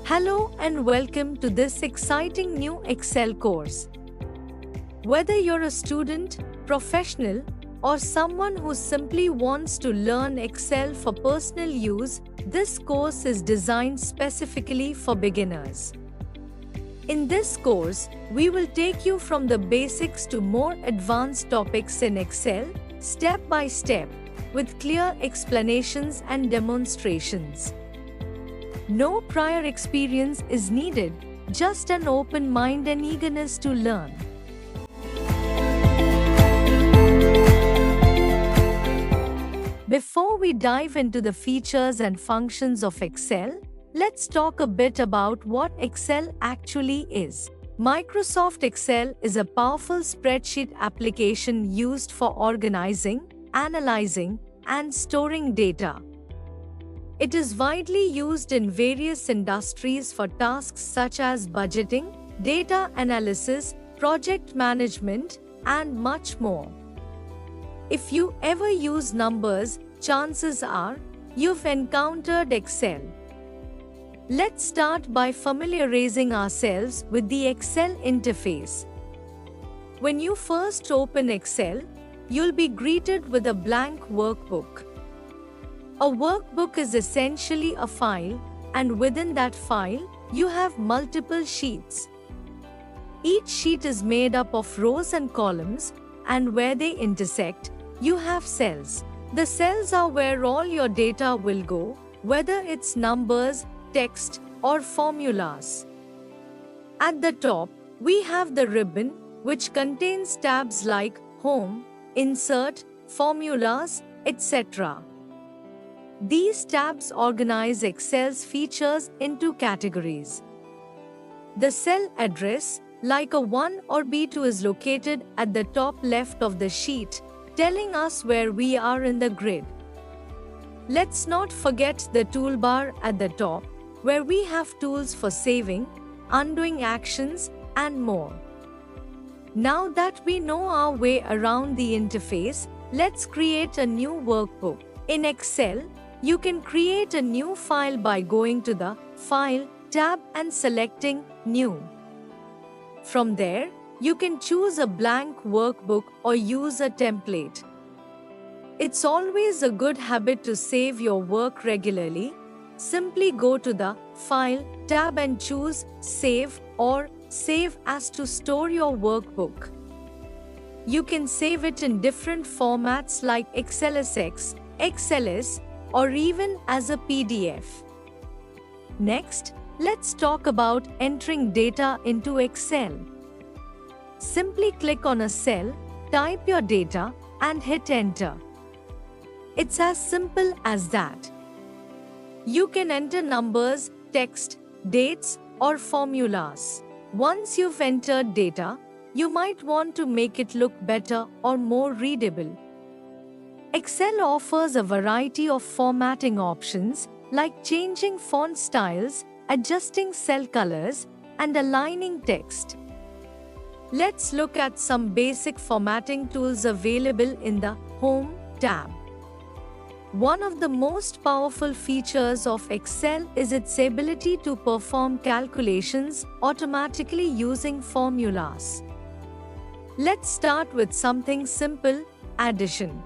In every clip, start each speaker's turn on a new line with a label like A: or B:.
A: Hello and welcome to this exciting new Excel course. Whether you're a student, professional, or someone who simply wants to learn Excel for personal use, this course is designed specifically for beginners. In this course, we will take you from the basics to more advanced topics in Excel, step by step, with clear explanations and demonstrations. No prior experience is needed, just an open mind and eagerness to learn. Before we dive into the features and functions of Excel, let's talk a bit about what Excel actually is. Microsoft Excel is a powerful spreadsheet application used for organizing, analyzing, and storing data. It is widely used in various industries for tasks such as budgeting, data analysis, project management, and much more. If you ever use numbers, chances are you've encountered Excel. Let's start by familiarizing ourselves with the Excel interface. When you first open Excel, you'll be greeted with a blank workbook. A workbook is essentially a file, and within that file, you have multiple sheets. Each sheet is made up of rows and columns, and where they intersect, you have cells. The cells are where all your data will go, whether it's numbers, text, or formulas. At the top, we have the ribbon, which contains tabs like Home, Insert, Formulas, etc. These tabs organize Excel's features into categories. The cell address, like a 1 or B2, is located at the top left of the sheet, telling us where we are in the grid. Let's not forget the toolbar at the top, where we have tools for saving, undoing actions, and more. Now that we know our way around the interface, let's create a new workbook. In Excel, you can create a new file by going to the File tab and selecting New. From there, you can choose a blank workbook or use a template. It's always a good habit to save your work regularly. Simply go to the File tab and choose Save or Save as to store your workbook. You can save it in different formats like XLSX, XLS, or even as a PDF. Next, let's talk about entering data into Excel. Simply click on a cell, type your data, and hit enter. It's as simple as that. You can enter numbers, text, dates, or formulas. Once you've entered data, you might want to make it look better or more readable. Excel offers a variety of formatting options like changing font styles, adjusting cell colors, and aligning text. Let's look at some basic formatting tools available in the Home tab. One of the most powerful features of Excel is its ability to perform calculations automatically using formulas. Let's start with something simple: addition.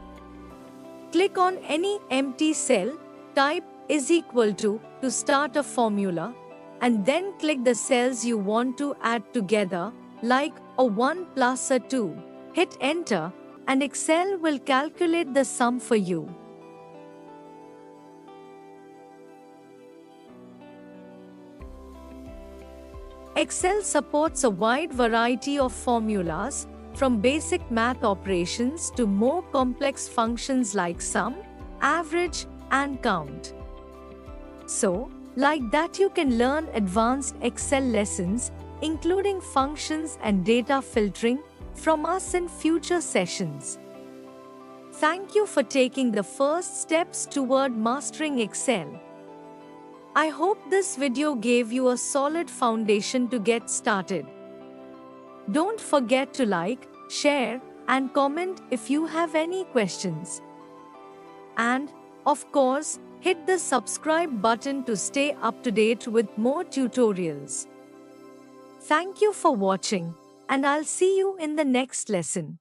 A: Click on any empty cell, type is equal to start a formula, and then click the cells you want to add together, like a 1 plus a 2. Hit enter, and Excel will calculate the sum for you. Excel supports a wide variety of formulas, from basic math operations to more complex functions like sum, average, and count. So, like that, you can learn advanced Excel lessons, including functions and data filtering, from us in future sessions. Thank you for taking the first steps toward mastering Excel. I hope this video gave you a solid foundation to get started. Don't forget to like, share, and comment if you have any questions. And, of course, Hit the subscribe button to stay up to date with more tutorials. Thank you for watching, and I'll see you in the next lesson.